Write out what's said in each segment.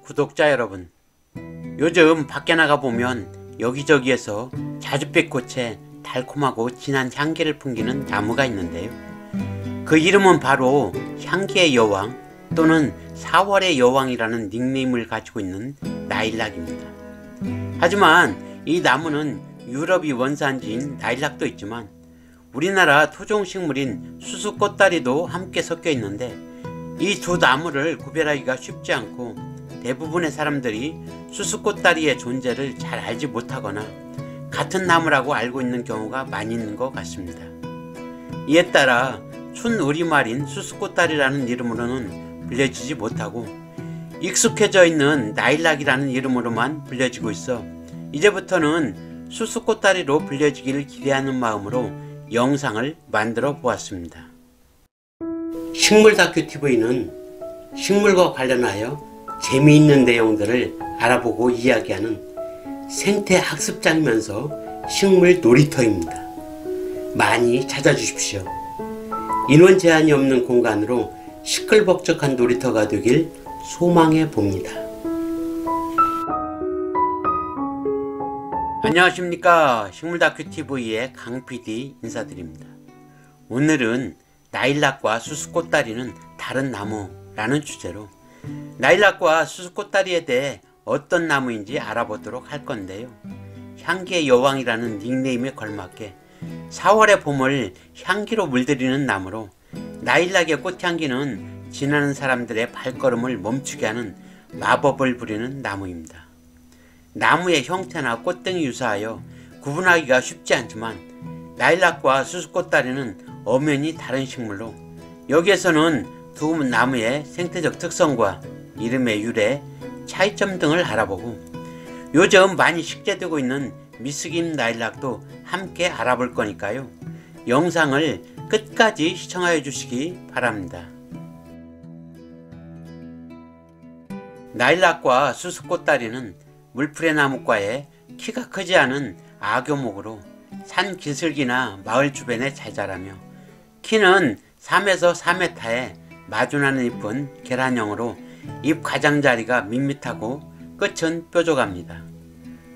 구독자 여러분, 요즘 밖에 나가보면 여기저기에서 자줏빛 꽃에 달콤하고 진한 향기를 풍기는 나무가 있는데요. 그 이름은 바로 향기의 여왕 또는 4월의 여왕이라는 닉네임을 가지고 있는 나일락입니다. 하지만 이 나무는 유럽이 원산지인 나일락도 있지만 우리나라 토종식물인 수수꽃다리도 함께 섞여 있는데 이 두 나무를 구별하기가 쉽지 않고 대부분의 사람들이 수수꽃다리의 존재를 잘 알지 못하거나 같은 나무라고 알고 있는 경우가 많이 있는 것 같습니다. 이에 따라 춘우리말인 수수꽃다리라는 이름으로는 불려지지 못하고 익숙해져 있는 나일락이라는 이름으로만 불려지고 있어 이제부터는 수수꽃다리로 불려지기를 기대하는 마음으로 영상을 만들어 보았습니다. 식물다큐TV는 식물과 관련하여 재미있는 내용들을 알아보고 이야기하는 생태학습장이면서 식물 놀이터입니다. 많이 찾아주십시오. 인원 제한이 없는 공간으로 시끌벅적한 놀이터가 되길 소망해 봅니다. 안녕하십니까. 식물다큐TV의 강PD 인사드립니다. 오늘은 나일락과 수수꽃다리는 다른 나무라는 주제로 나일락과 수수꽃다리에 대해 어떤 나무인지 알아보도록 할 건데요. 향기의 여왕이라는 닉네임에 걸맞게 4월의 봄을 향기로 물들이는 나무로 나일락의 꽃향기는 지나는 사람들의 발걸음을 멈추게 하는 마법을 부리는 나무입니다. 나무의 형태나 꽃등이 유사하여 구분하기가 쉽지 않지만 나일락과 수수꽃다리는 엄연히 다른 식물로 여기에서는 두 나무의 생태적 특성과 이름의 유래, 차이점 등을 알아보고 요즘 많이 식재되고 있는 미스김 나일락도 함께 알아볼 거니까요. 영상을 끝까지 시청하여 주시기 바랍니다. 나일락과 수수꽃다리는 물풀의 나무과에 키가 크지 않은 악교목으로 산 기슭이나 마을 주변에 잘 자라며 키는 3에서 4m에 마주나는 잎은 계란형으로 잎 가장자리가 밋밋하고 끝은 뾰족합니다.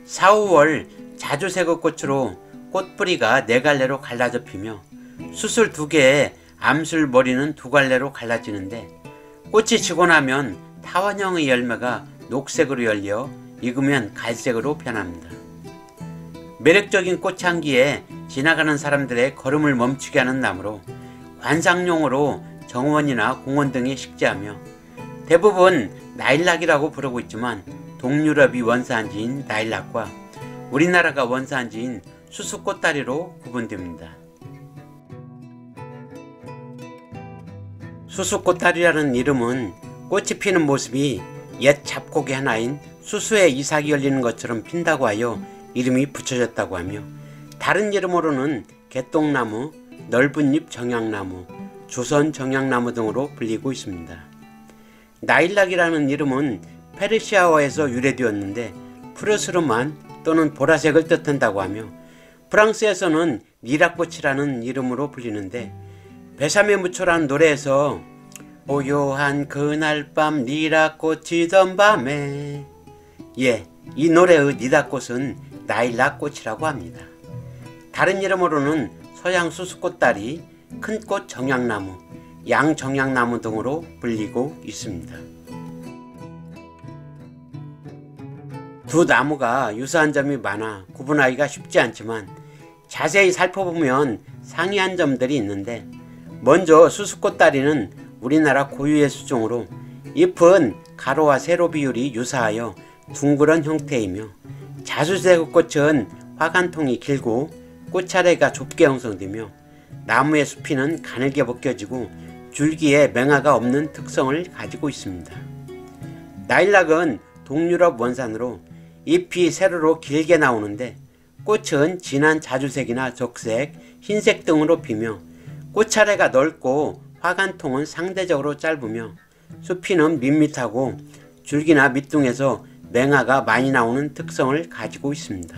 4, 5월 자주색의 꽃으로 꽃뿌리가 4갈래로 갈라져 피며 수술 2개에 암술 머리는 2갈래로 갈라지는데 꽃이 지고 나면 타원형의 열매가 녹색으로 열려 익으면 갈색으로 변합니다. 매력적인 꽃향기에 지나가는 사람들의 걸음을 멈추게 하는 나무로 관상용으로 정원이나 공원 등에 식재하며 대부분 나일락이라고 부르고 있지만 동유럽이 원산지인 나일락과 우리나라가 원산지인 수수꽃다리로 구분됩니다. 수수꽃다리라는 이름은 꽃이 피는 모습이 옛 잡곡의 하나인 수수에 이삭이 열리는 것처럼 핀다고 하여 이름이 붙여졌다고 하며 다른 이름으로는 개똥나무, 넓은잎 정향나무, 조선 정향나무 등으로 불리고 있습니다. 나일락이라는 이름은 페르시아어에서 유래되었는데 푸르스름한 또는 보라색을 뜻한다고 하며 프랑스에서는 니락꽃이라는 이름으로 불리는데 베사메 무초라는 노래에서 고요한 그날 밤 니락꽃이던 밤에 이 노래의 니락꽃은 나일락꽃이라고 합니다. 다른 이름으로는 서양 수수꽃다리, 큰꽃 정향나무, 양정향나무 등으로 불리고 있습니다. 두 나무가 유사한 점이 많아 구분하기가 쉽지 않지만 자세히 살펴보면 상이한 점들이 있는데 먼저 수수꽃다리는 우리나라 고유의 수종으로 잎은 가로와 세로 비율이 유사하여 둥그런 형태이며 자주색의 꽃은 화관통이 길고 꽃차례가 좁게 형성되며 나무의 숲이는 가늘게 벗겨지고 줄기에 맹아가 없는 특성을 가지고 있습니다. 나일락은 동유럽 원산으로 잎이 세로로 길게 나오는데 꽃은 진한 자주색이나 적색, 흰색 등으로 피며 꽃차례가 넓고 화관통은 상대적으로 짧으며 숲이는 밋밋하고 줄기나 밑둥에서 맹아가 많이 나오는 특성을 가지고 있습니다.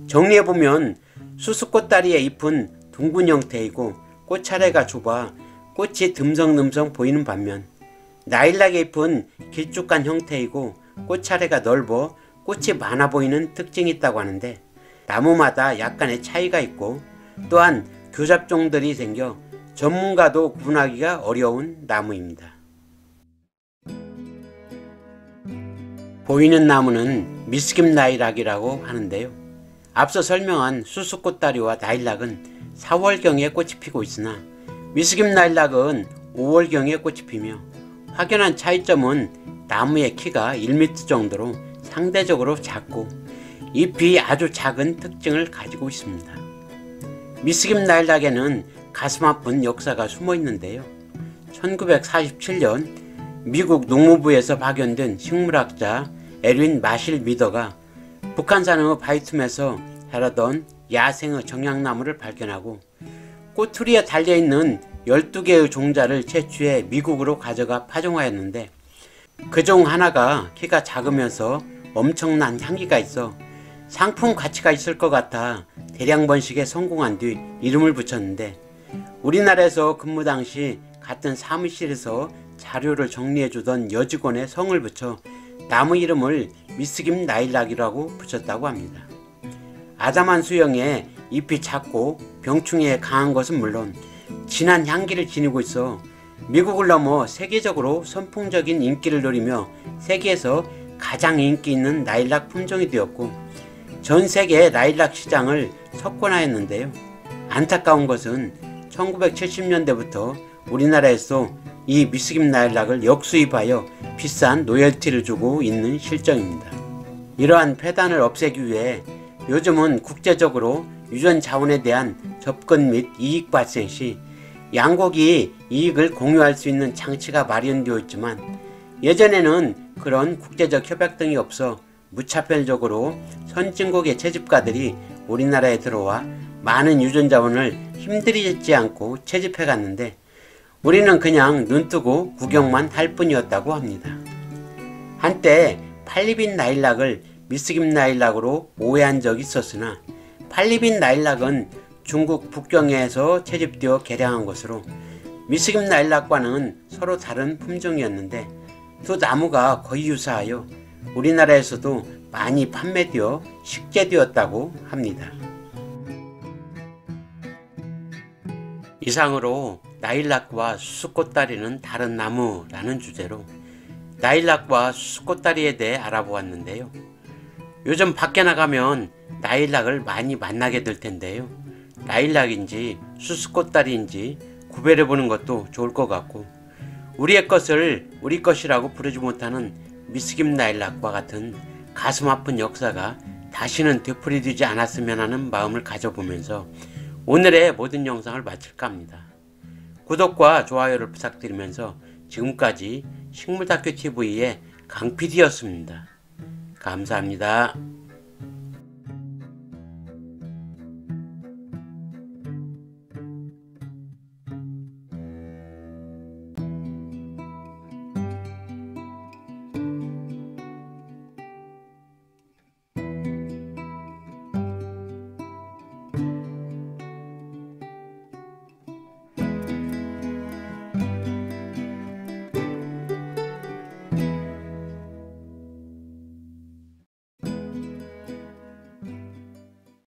정리해보면 수수꽃다리의 잎은 둥근 형태이고 꽃차례가 좁아 꽃이 듬성듬성 보이는 반면 나일락 잎은 길쭉한 형태이고 꽃차례가 넓어 꽃이 많아 보이는 특징이 있다고 하는데 나무마다 약간의 차이가 있고 또한 교잡종들이 생겨 전문가도 구분하기가 어려운 나무입니다. 보이는 나무는 미스김 나일락이라고 하는데요. 앞서 설명한 수수꽃다리와 나일락은 4월경에 꽃이 피고 있으나 미스김 나일락은 5월경에 꽃이 피며 확연한 차이점은 나무의 키가 1m 정도로 상대적으로 작고 잎이 아주 작은 특징을 가지고 있습니다. 미스김 나일락에는 가슴 아픈 역사가 숨어 있는데요. 1947년 미국 농무부에서 파견된 식물학자 에드윈 마실 미더가 북한산의 바이툼에서 자라던 야생의 정약나무를 발견하고 꼬투리에 달려있는 12개의 종자를 채취해 미국으로 가져가 파종하였는데 그중 하나가 키가 작으면서 엄청난 향기가 있어 상품 가치가 있을 것 같아 대량 번식에 성공한 뒤 이름을 붙였는데 우리나라에서 근무 당시 같은 사무실에서 자료를 정리해주던 여직원의 성을 붙여 나무 이름을 미스김 나일락이라고 붙였다고 합니다. 아담한 수영에 잎이 작고 병충해에 강한 것은 물론 진한 향기를 지니고 있어 미국을 넘어 세계적으로 선풍적인 인기를 누리며 세계에서 가장 인기 있는 나일락 품종이 되었고 전 세계 나일락 시장을 석권하였는데요. 안타까운 것은 1970년대부터 우리나라에서 이 미스김 나일락을 역수입하여 비싼 로열티를 주고 있는 실정입니다. 이러한 폐단을 없애기 위해 요즘은 국제적으로 유전 자원에 대한 접근 및 이익 발생 시 양국이 이익을 공유할 수 있는 장치가 마련되어 있지만 예전에는 그런 국제적 협약 등이 없어 무차별적으로 선진국의 채집가들이 우리나라에 들어와 많은 유전 자원을 힘들이지 않고 채집해 갔는데 우리는 그냥 눈뜨고 구경만 할 뿐이었다고 합니다. 한때 팔립인 나일락을 미스김 나일락으로 오해한 적이 있었으나 팔립인 나일락은 중국 북경에서 채집되어 개량한 것으로 미스김 나일락과는 서로 다른 품종이었는데 두 나무가 거의 유사하여 우리나라에서도 많이 판매되어 식재되었다고 합니다. 이상으로 나일락과 수수꽃다리는 다른 나무라는 주제로 나일락과 수수꽃다리에 대해 알아보았는데요. 요즘 밖에 나가면 나일락을 많이 만나게 될 텐데요. 나일락인지 수수꽃다리인지 구별해 보는 것도 좋을 것 같고 우리의 것을 우리 것이라고 부르지 못하는 미스김 나일락과 같은 가슴 아픈 역사가 다시는 되풀이되지 않았으면 하는 마음을 가져보면서 오늘의 모든 영상을 마칠까 합니다. 구독과 좋아요를 부탁드리면서 지금까지 식물다큐TV의 강PD였습니다. 감사합니다.